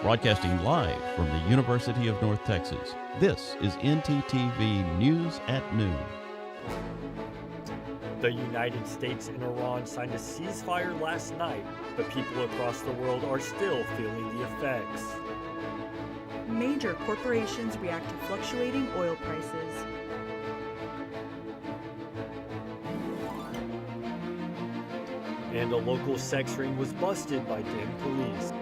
Broadcasting live from the University of North Texas, this is NTTV News at Noon. The United States and Iran signed a ceasefire last night, but people across the world are still feeling the effects. Major corporations react to fluctuating oil prices. And a local sex ring was busted by Denton police.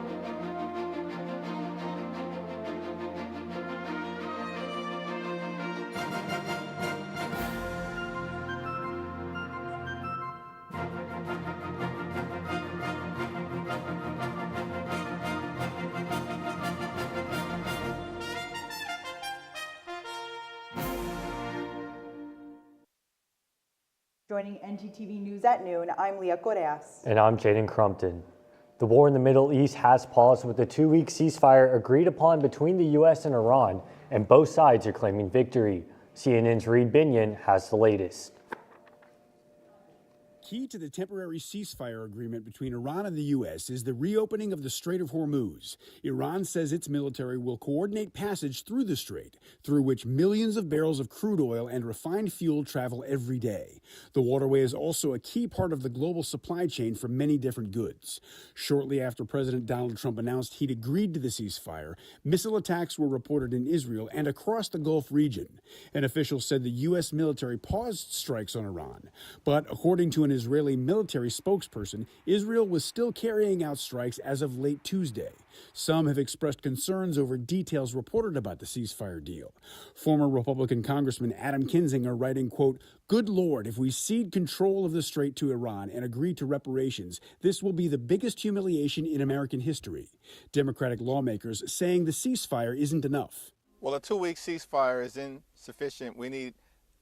Joining NTTV News at Noon, I'm Leah Correas. And I'm Jaden Crumpton. The war in the Middle East has paused with a 2-week ceasefire agreed upon between the U.S. and Iran, and both sides are claiming victory. CNN's Reed Binion has the latest. Key to the temporary ceasefire agreement between Iran and the U.S. is the reopening of the Strait of Hormuz. Iran says its military will coordinate passage through the strait, through which millions of barrels of crude oil and refined fuel travel every day. The waterway is also a key part of the global supply chain for many different goods. Shortly after President Donald Trump announced he'd agreed to the ceasefire, missile attacks were reported in Israel and across the Gulf region. An official said the U.S. military paused strikes on Iran, but according to an Israeli military spokesperson, Israel was still carrying out strikes as of late Tuesday. Some have expressed concerns over details reported about the ceasefire deal. Former Republican Congressman Adam Kinzinger writing, quote, "Good Lord, if we cede control of the strait to Iran and agree to reparations, this will be the biggest humiliation in American history." Democratic lawmakers saying the ceasefire isn't enough. Well, a 2-week ceasefire is insufficient. We need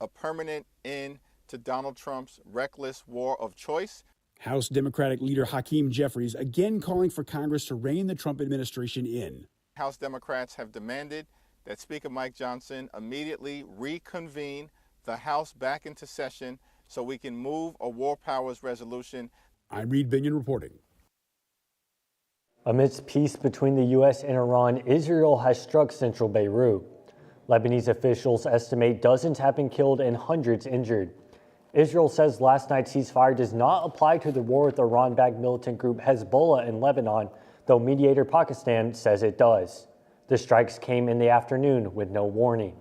a permanent end to Donald Trump's reckless war of choice. House Democratic leader Hakeem Jeffries again calling for Congress to rein the Trump administration in. House Democrats have demanded that Speaker Mike Johnson immediately reconvene the House back into session so we can move a war powers resolution. I'm Reed Binion reporting. Amidst peace between the U.S. and Iran, Israel has struck central Beirut. Lebanese officials estimate dozens have been killed and hundreds injured. Israel says last night's ceasefire does not apply to the war with Iran-backed militant group Hezbollah in Lebanon, though mediator Pakistan says it does. The strikes came in the afternoon with no warning.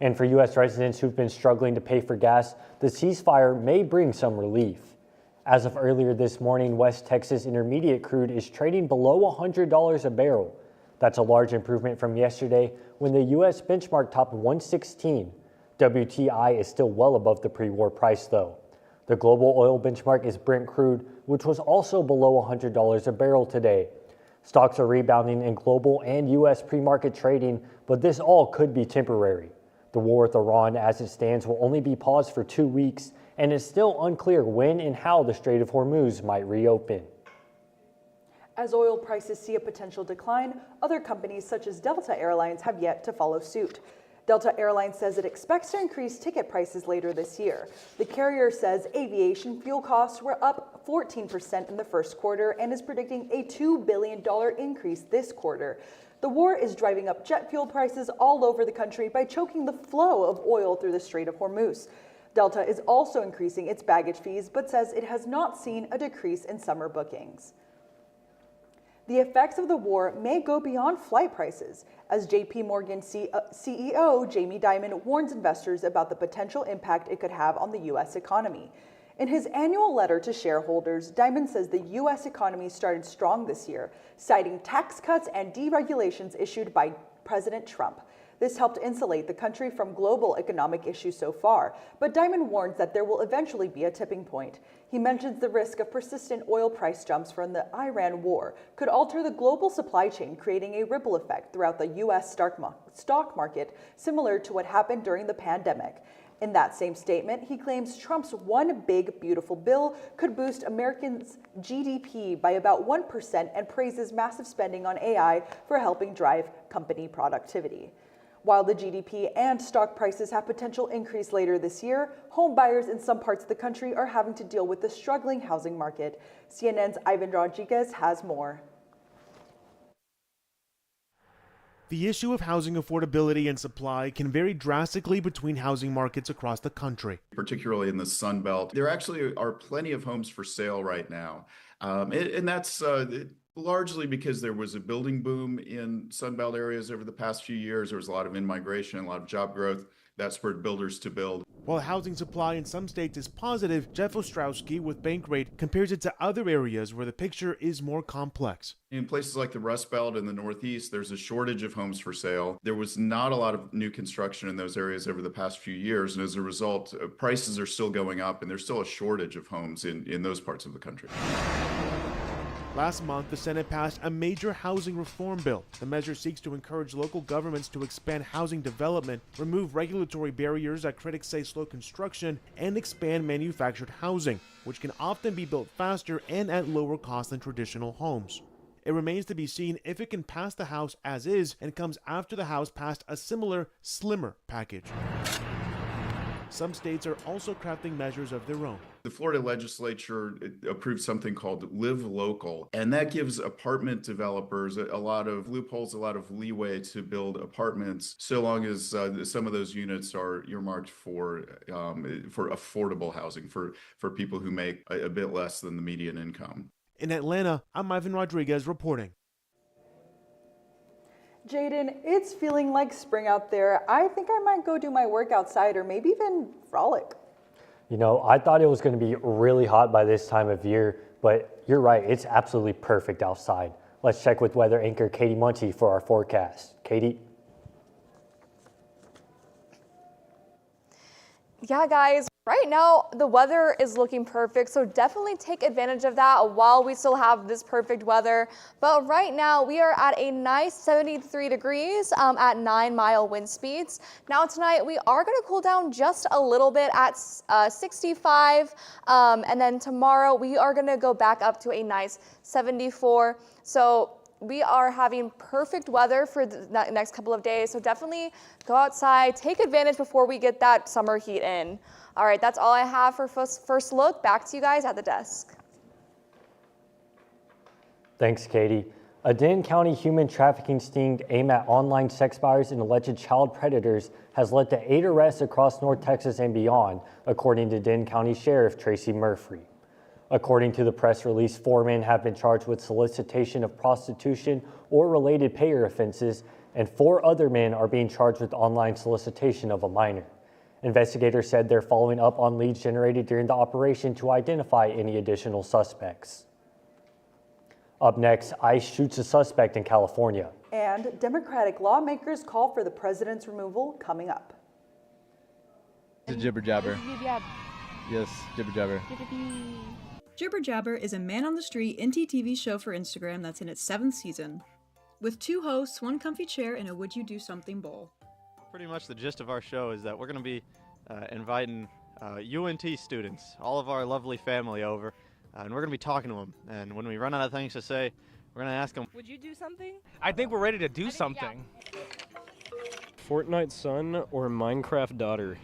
And for U.S. residents who've been struggling to pay for gas, the ceasefire may bring some relief. As of earlier this morning, West Texas Intermediate crude is trading below $100 a barrel. That's a large improvement from yesterday when the U.S. benchmark topped 116. WTI is still well above the pre-war price, though. The global oil benchmark is Brent crude, which was also below $100 a barrel today. Stocks are rebounding in global and U.S. pre-market trading, but this all could be temporary. The war with Iran as it stands will only be paused for 2 weeks, and it's still unclear when and how the Strait of Hormuz might reopen. As oil prices see a potential decline, other companies such as Delta Airlines have yet to follow suit. Delta Airlines says it expects to increase ticket prices later this year. The carrier says aviation fuel costs were up 14% in the first quarter and is predicting a $2 billion increase this quarter. The war is driving up jet fuel prices all over the country by choking the flow of oil through the Strait of Hormuz. Delta is also increasing its baggage fees, but says it has not seen a decrease in summer bookings. The effects of the war may go beyond flight prices, as JP Morgan CEO Jamie Dimon warns investors about the potential impact it could have on the U.S. economy. In his annual letter to shareholders, Dimon says the U.S. economy started strong this year, citing tax cuts and deregulations issued by President Trump. This helped insulate the country from global economic issues so far, but Dimon warns that there will eventually be a tipping point. He mentions the risk of persistent oil price jumps from the Iran war could alter the global supply chain, creating a ripple effect throughout the U.S. stock market, similar to what happened during the pandemic. In that same statement, he claims Trump's One Big Beautiful Bill could boost Americans' GDP by about 1% and praises massive spending on AI for helping drive company productivity. While the GDP and stock prices have potential increase later this year, home buyers in some parts of the country are having to deal with the struggling housing market. CNN's Ivan Rodriguez has more. The issue of housing affordability and supply can vary drastically between housing markets across the country. Particularly in the Sun Belt, there actually are plenty of homes for sale right now. And that's largely because there was a building boom in Sun Belt areas over the past few years. There was a lot of in-migration, a lot of job growth that spurred builders to build. While housing supply in some states is positive, Jeff Ostrowski with Bankrate compares it to other areas where the picture is more complex. In places like the Rust Belt and the Northeast, there's a shortage of homes for sale. There was not a lot of new construction in those areas over the past few years, and as a result, prices are still going up, and there's still a shortage of homes in those parts of the country. Last month, the Senate passed a major housing reform bill. The measure seeks to encourage local governments to expand housing development, remove regulatory barriers that critics say slow construction, and expand manufactured housing, which can often be built faster and at lower cost than traditional homes. It remains to be seen if it can pass the House as is and comes after the House passed a similar, slimmer package. Some states are also crafting measures of their own. The Florida legislature approved something called Live Local, and that gives apartment developers a lot of loopholes, a lot of leeway to build apartments, so long as some of those units are earmarked for affordable housing for people who make a bit less than the median income. In Atlanta, I'm Ivan Rodriguez reporting. Jaden, it's feeling like spring out there. I think I might go do my work outside or maybe even frolic. You know, I thought it was going to be really hot by this time of year, but you're right, it's absolutely perfect outside. Let's check with weather anchor Katie Munty for our forecast. Katie? Yeah, guys, right now the weather is looking perfect, so definitely take advantage of that while we still have this perfect weather. But right now we are at a nice 73 degrees at 9-mile wind speeds. Now tonight we are going to cool down just a little bit at 65, and then tomorrow we are going to go back up to a nice 74. So we are having perfect weather for the next couple of days, so definitely go outside, take advantage before we get that summer heat in. All right, that's all I have for first look. Back to you guys at the desk. Thanks, Katie. A Denton County human trafficking sting aimed at online sex buyers and alleged child predators has led to 8 arrests across North Texas and beyond, according to Denton County Sheriff Tracy Murphy. According to the press release, 4 men have been charged with solicitation of prostitution or related payer offenses, and 4 other men are being charged with online solicitation of a minor. Investigators said they're following up on leads generated during the operation to identify any additional suspects. Up next, ICE shoots a suspect in California. And Democratic lawmakers call for the president's removal coming up. Jibber jabber. Yes, jibber jabber. Jibber Jabber is a man-on-the-street NTTV show for Instagram that's in its 7th season. With 2 hosts, 1 comfy chair, and a Would You Do Something bowl. Pretty much the gist of our show is that we're going to be inviting UNT students, all of our lovely family over, and we're going to be talking to them. And when we run out of things to say, we're going to ask them, would you do something? I think we're ready to do something. Yeah. Fortnite son or Minecraft daughter?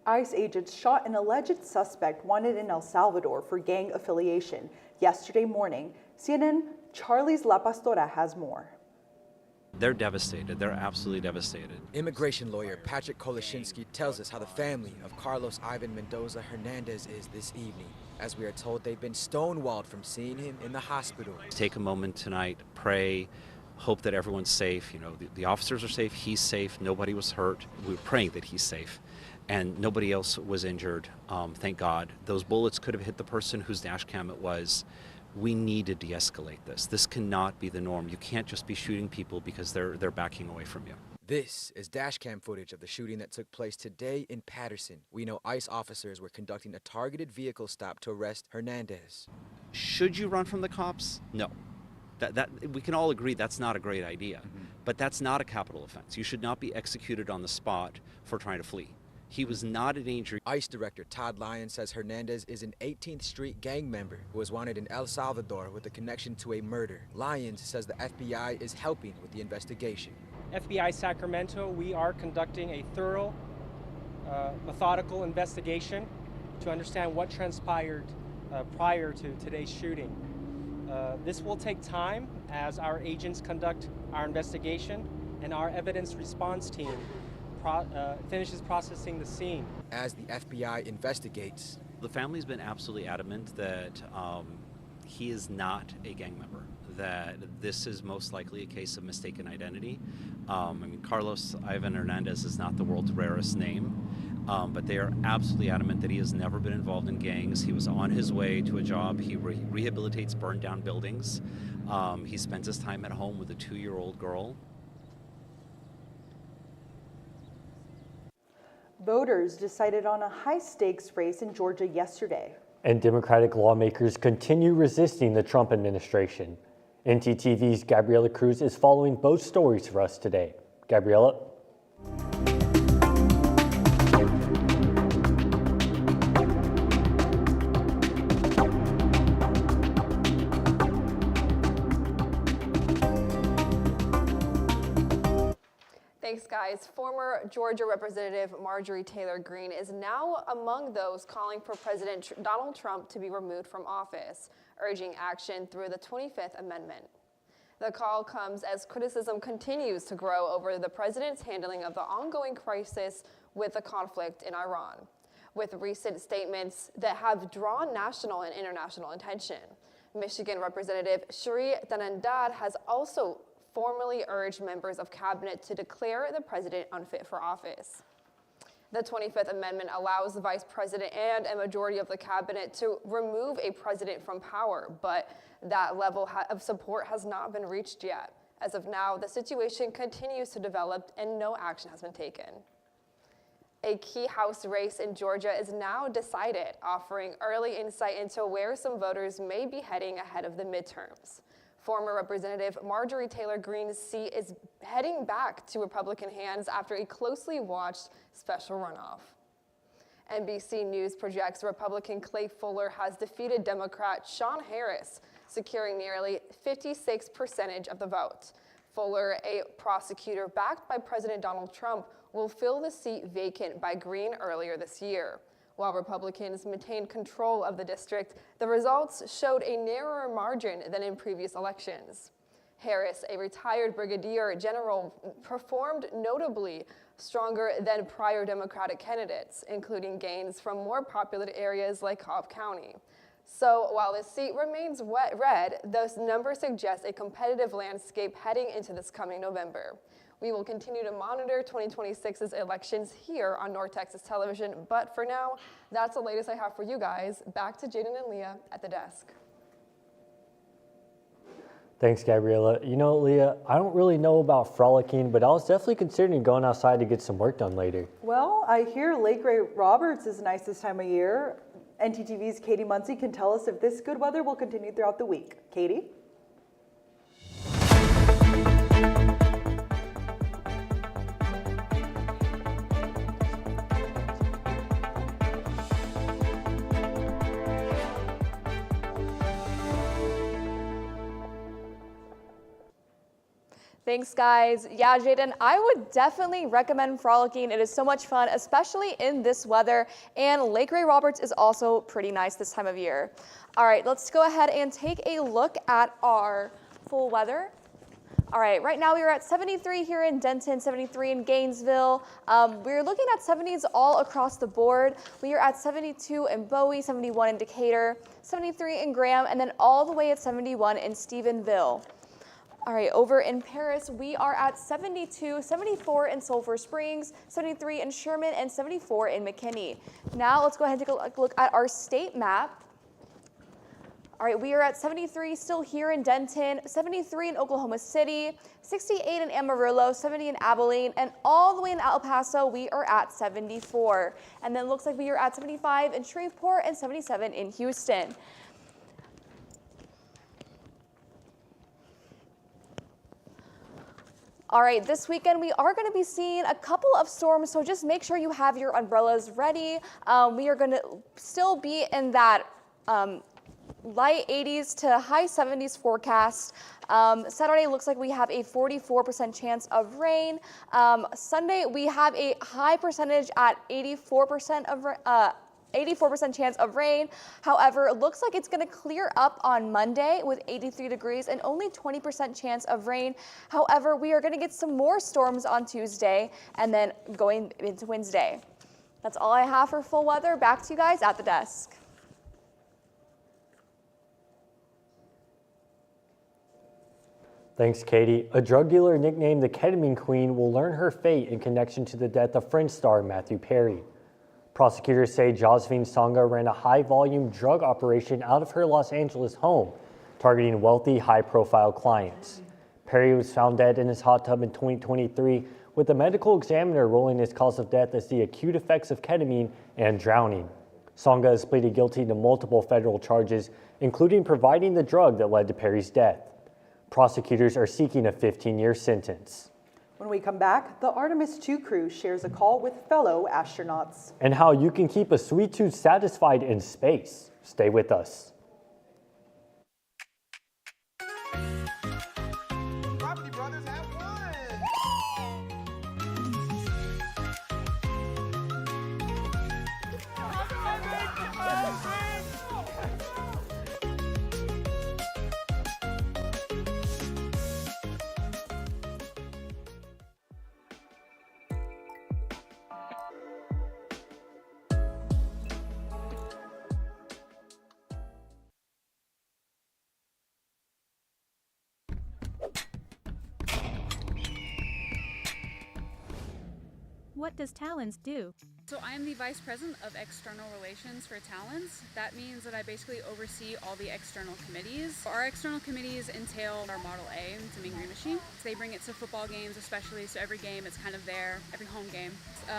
ICE agents shot an alleged suspect wanted in El Salvador for gang affiliation yesterday morning. CNN Charlie's La Pastora has more. They're devastated. They're absolutely devastated. Immigration lawyer Patrick Koloshinsky tells us how the family of Carlos Ivan Mendoza Hernandez is this evening, as we are told they've been stonewalled from seeing him in the hospital. Take a moment tonight, pray, hope that everyone's safe. You know, the officers are safe, he's safe, nobody was hurt. We were praying that he's safe, and nobody else was injured, thank God. Those bullets could have hit the person whose dash cam it was. We need to de-escalate this. This cannot be the norm. You can't just be shooting people because they're backing away from you. This is dashcam footage of the shooting that took place today in Patterson. We know ICE officers were conducting a targeted vehicle stop to arrest Hernandez. Should you run from the cops? No. That we can all agree that's not a great idea, but that's not a capital offense. You should not be executed on the spot for trying to flee. He was not a danger. ICE Director Todd Lyons says Hernandez is an 18th Street gang member who was wanted in El Salvador with a connection to a murder. Lyons says the FBI is helping with the investigation. FBI Sacramento, we are conducting a thorough, methodical investigation to understand what transpired prior to today's shooting. This will take time as our agents conduct our investigation and our evidence response team finishes processing the scene. As the FBI investigates, the family's been absolutely adamant that he is not a gang member, that this is most likely a case of mistaken identity. I mean, Carlos Ivan Hernandez is not the world's rarest name, but they are absolutely adamant that he has never been involved in gangs. He was on his way to a job. He rehabilitates burned down buildings. He spends his time at home with a 2-year-old girl. Voters decided on a high-stakes race in Georgia yesterday. And Democratic lawmakers continue resisting the Trump administration. NTTV's Gabriela Cruz is following both stories for us today. Gabriela? Thanks, guys. Former Georgia Representative Marjorie Taylor Greene is now among those calling for President Donald Trump to be removed from office, urging action through the 25th Amendment. The call comes as criticism continues to grow over the president's handling of the ongoing crisis with the conflict in Iran, with recent statements that have drawn national and international attention. Michigan Representative Shri Thanandad has also formally urged members of cabinet to declare the president unfit for office. The 25th Amendment allows the vice president and a majority of the cabinet to remove a president from power, but that level of support has not been reached yet. As of now, the situation continues to develop and no action has been taken. A key House race in Georgia is now decided, offering early insight into where some voters may be heading ahead of the midterms. Former Representative Marjorie Taylor Greene's seat is heading back to Republican hands after a closely watched special runoff. NBC News projects Republican Clay Fuller has defeated Democrat Sean Harris, securing nearly 56% of the vote. Fuller, a prosecutor backed by President Donald Trump, will fill the seat vacant by Greene earlier this year. While Republicans maintained control of the district, the results showed a narrower margin than in previous elections. Harris, a retired brigadier general, performed notably stronger than prior Democratic candidates, including gains from more popular areas like Cobb County. So while the seat remains red, those numbers suggest a competitive landscape heading into this coming November. We will continue to monitor 2026's elections here on North Texas Television, but for now, that's the latest I have for you guys. Back to Jaden and Leah at the desk. Thanks, Gabriela. You know, Leah, I don't really know about frolicking, but I was definitely considering going outside to get some work done later. Well, I hear Lake Ray Roberts is nice this time of year. NTTV's Katie Muncie can tell us if this good weather will continue throughout the week. Katie? Thanks, guys. Yeah, Jaden, I would definitely recommend frolicking. It is so much fun, especially in this weather. And Lake Ray Roberts is also pretty nice this time of year. All right, let's go ahead and take a look at our full weather. All right, right now we are at 73 here in Denton, 73 in Gainesville. We're looking at 70s all across the board. We are at 72 in Bowie, 71 in Decatur, 73 in Graham, and then all the way at 71 in Stephenville. All right, over in Paris, we are at 72, 74 in Sulphur Springs, 73 in Sherman, and 74 in McKinney. Now let's go ahead and take a look at our state map. All right, we are at 73 still here in Denton, 73 in Oklahoma City, 68 in Amarillo, 70 in Abilene, and all the way in El Paso, we are at 74. And then it looks like we are at 75 in Shreveport and 77 in Houston. All right, this weekend we are going to be seeing a couple of storms, so just make sure you have your umbrellas ready. We are going to still be in that light 80s to high 70s forecast. Saturday looks like we have a 44% chance of rain. Sunday we have a high percentage at 84% chance of rain. However, it looks like it's going to clear up on Monday with 83 degrees and only 20% chance of rain. However, we are going to get some more storms on Tuesday and then going into Wednesday. That's all I have for full weather. Back to you guys at the desk. Thanks, Katie. A drug dealer nicknamed the Ketamine Queen will learn her fate in connection to the death of French star Matthew Perry. Prosecutors say Josephine Songa ran a high-volume drug operation out of her Los Angeles home, targeting wealthy, high-profile clients. Perry was found dead in his hot tub in 2023, with the medical examiner ruling his cause of death as the acute effects of ketamine and drowning. Songa has pleaded guilty to multiple federal charges, including providing the drug that led to Perry's death. Prosecutors are seeking a 15-year sentence. When we come back, the Artemis II crew shares a call with fellow astronauts. And how you can keep a sweet tooth satisfied in space. Stay with us. What does Talons do? So I am the Vice President of External Relations for Talons. That means that I basically oversee all the external committees. Our external committees entail our Model A, it's a Mean Green Machine. So they bring it to football games especially, so every game it's kind of there, every home game.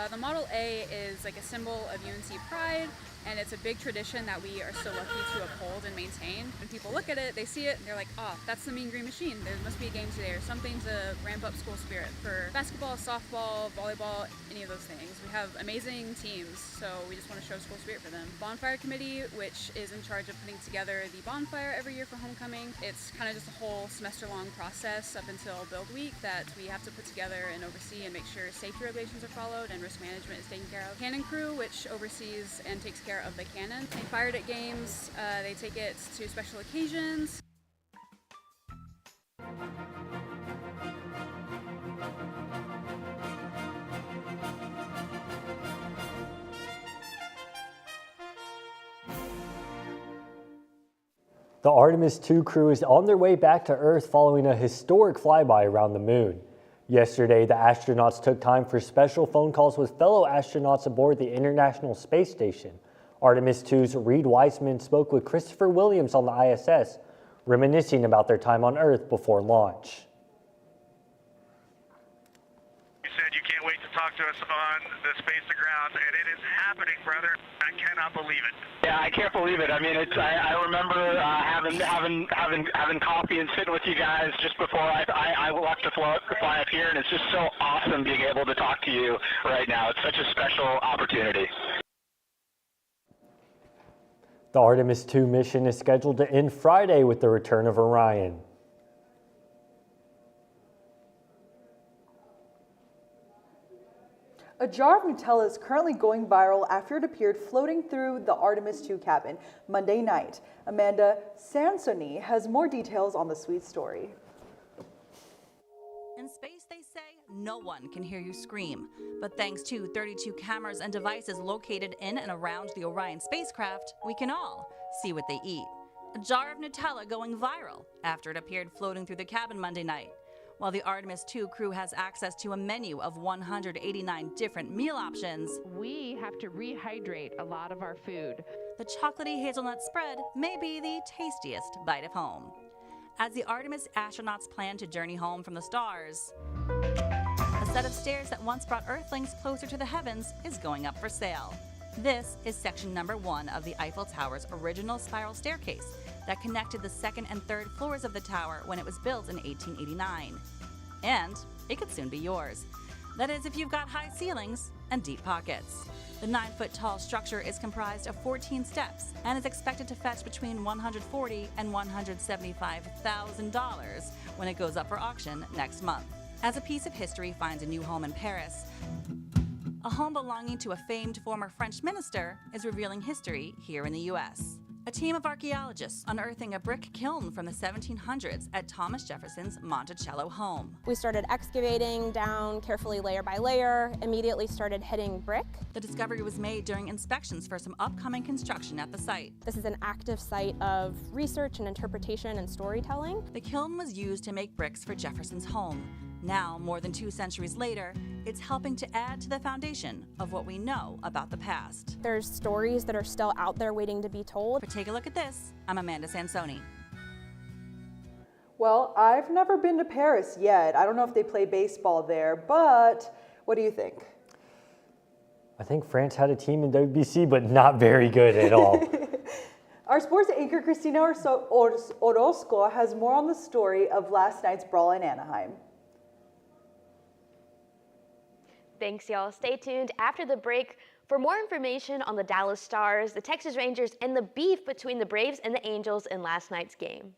The Model A is like a symbol of UNC pride, and it's a big tradition that we are so lucky to uphold and maintain. When people look at it, they see it, and they're like, oh, that's the Mean Green Machine. There must be a game today or something to ramp up school spirit for basketball, softball, volleyball, any of those things. We have amazing teams, so we just want to show school spirit for them. Bonfire Committee, which is in charge of putting together the bonfire every year for homecoming. It's kind of just a whole semester-long process up until Build Week that we have to put together and oversee and make sure safety regulations are followed and risk management is taken care of. Cannon Crew, which oversees and takes care of the cannon. They fire it at games, they take it to special occasions. The Artemis II crew is on their way back to Earth following a historic flyby around the moon. Yesterday, the astronauts took time for special phone calls with fellow astronauts aboard the International Space Station. Artemis II's Reed Wiseman spoke with Christopher Williams on the ISS, reminiscing about their time on Earth before launch. You said you can't wait to talk to us on the space to ground, and it is happening, brother. I cannot believe it. Yeah, I can't believe it. I mean, I remember having coffee and sitting with you guys just before I left to fly up here, and it's just so awesome being able to talk to you right now. It's such a special opportunity. The Artemis II mission is scheduled to end Friday with the return of Orion. A jar of Nutella is currently going viral after it appeared floating through the Artemis II cabin Monday night. Amanda Sansoni has more details on the sweet story. space, they say, no one can hear you scream. But thanks to 32 cameras and devices located in and around the Orion spacecraft, we can all see what they eat. A jar of Nutella going viral after it appeared floating through the cabin Monday night. While the Artemis II crew has access to a menu of 189 different meal options, we have to rehydrate a lot of our food. The chocolatey hazelnut spread may be the tastiest bite of home. As the Artemis astronauts plan to journey home from the stars, a set of stairs that once brought Earthlings closer to the heavens is going up for sale. This is section number 1 of the Eiffel Tower's original spiral staircase that connected the second and third floors of the tower when it was built in 1889. And it could soon be yours. That is, if you've got high ceilings and deep pockets. The 9-foot-tall structure is comprised of 14 steps and is expected to fetch between $140,000 and $175,000 when it goes up for auction next month. As a piece of history finds a new home in Paris, a home belonging to a famed former French minister is revealing history here in the U.S. A team of archaeologists unearthing a brick kiln from the 1700s at Thomas Jefferson's Monticello home. We started excavating down carefully layer by layer, immediately started hitting brick. The discovery was made during inspections for some upcoming construction at the site. This is an active site of research and interpretation and storytelling. The kiln was used to make bricks for Jefferson's home. Now, more than 2 centuries later, it's helping to add to the foundation of what we know about the past. There's stories that are still out there waiting to be told. But take a look at this. I'm Amanda Sansoni. Well, I've never been to Paris yet. I don't know if they play baseball there, but what do you think? I think France had a team in WBC, but not very good at all. Our sports anchor, Christina Orozco, has more on the story of last night's brawl in Anaheim. Thanks, y'all. Stay tuned after the break for more information on the Dallas Stars, the Texas Rangers, and the beef between the Braves and the Angels in last night's game.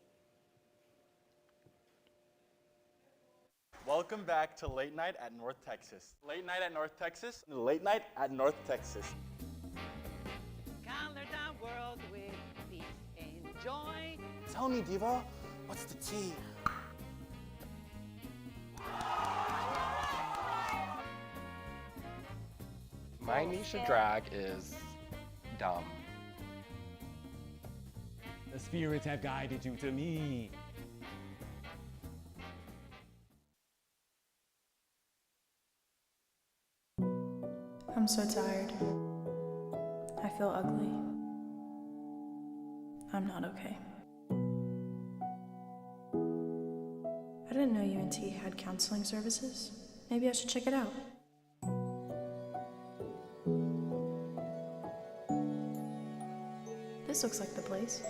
Welcome back to Late Night at North Texas. Late Night at North Texas. Late Night at North Texas. Color the world with peace and joy. Tell me, Diva, what's the tea? My Nisha drag is dumb. The spirits have guided you to me. I'm so tired. I feel ugly. I'm not okay. I didn't know UNT had counseling services. Maybe I should check it out. This looks like the place.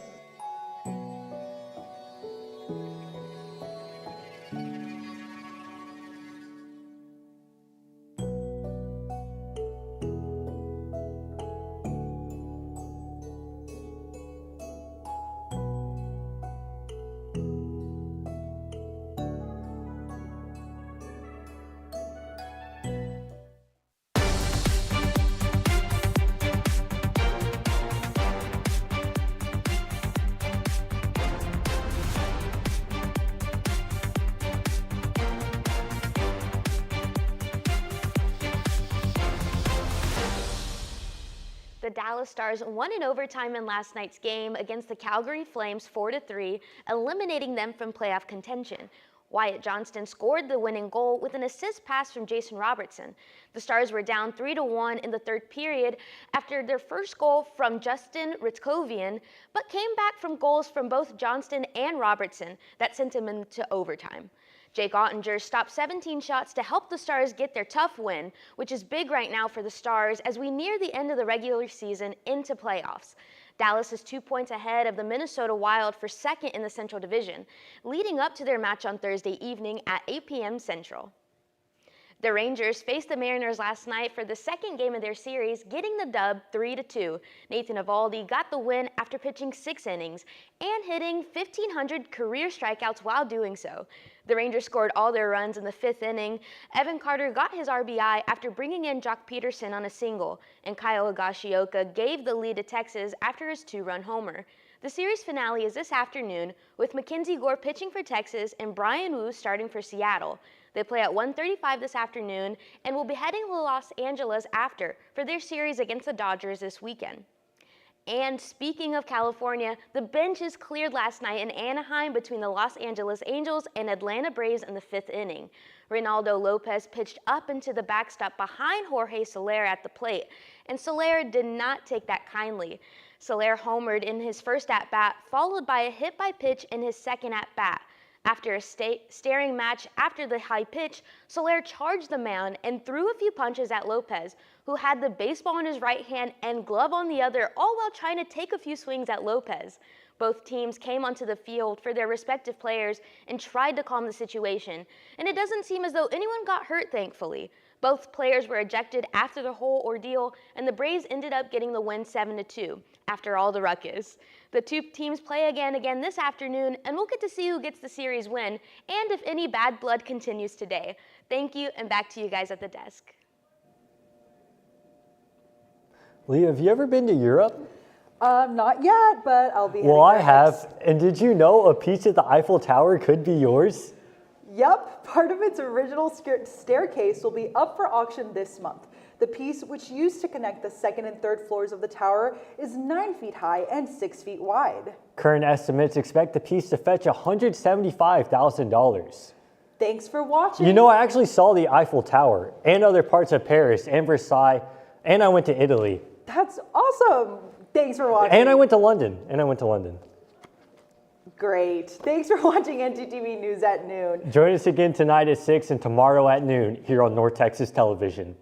The Dallas Stars won in overtime in last night's game against the Calgary Flames 4-3, eliminating them from playoff contention. Wyatt Johnston scored the winning goal with an assist pass from Jason Robertson. The Stars were down 3-1 in the third period after their first goal from Justin Ritkovian, but came back from goals from both Johnston and Robertson that sent them into overtime. Jake Ottinger stopped 17 shots to help the Stars get their tough win, which is big right now for the Stars as we near the end of the regular season into playoffs. Dallas is 2 points ahead of the Minnesota Wild for second in the Central Division, leading up to their match on Thursday evening at 8 p.m. Central. The Rangers faced the Mariners last night for the second game of their series, getting the dub 3-2. Nathan Eovaldi got the win after pitching 6 innings and hitting 1,500 career strikeouts while doing so. The Rangers scored all their runs in the 5th inning. Evan Carter got his RBI after bringing in Jock Peterson on a single, and Kyle Higashioka gave the lead to Texas after his 2-run homer. The series finale is this afternoon with Mackenzie Gore pitching for Texas and Brian Wu starting for Seattle. They play at 1:35 this afternoon and will be heading to Los Angeles after for their series against the Dodgers this weekend. And speaking of California, the benches cleared last night in Anaheim between the Los Angeles Angels and Atlanta Braves in the 5th inning. Reynaldo Lopez pitched up into the backstop behind Jorge Soler at the plate, and Soler did not take that kindly. Soler homered in his first at-bat, followed by a hit-by-pitch in his second at-bat. After a staring match after the high pitch, Soler charged the mound and threw a few punches at Lopez, who had the baseball in his right hand and glove on the other, all while trying to take a few swings at Lopez. Both teams came onto the field for their respective players and tried to calm the situation, and it doesn't seem as though anyone got hurt, thankfully. Both players were ejected after the whole ordeal, and the Braves ended up getting the win 7-2 after all the ruckus. The two teams play again this afternoon, and we'll get to see who gets the series win and if any bad blood continues today. Thank you, and back to you guys at the desk. Leah, have you ever been to Europe? Not yet, but I'll be. Well, I have. And did you know a piece of the Eiffel Tower could be yours? Yep, part of its original staircase will be up for auction this month. The piece, which used to connect the 2nd and 3rd floors of the tower, is 9 feet high and 6 feet wide. Current estimates expect the piece to fetch $175,000. Thanks for watching. You know, I actually saw the Eiffel Tower and other parts of Paris and Versailles, and I went to Italy. That's awesome. Thanks for watching. And I went to London. Great. Thanks for watching NTTV News at noon. Join us again tonight at 6 and tomorrow at noon here on North Texas Television.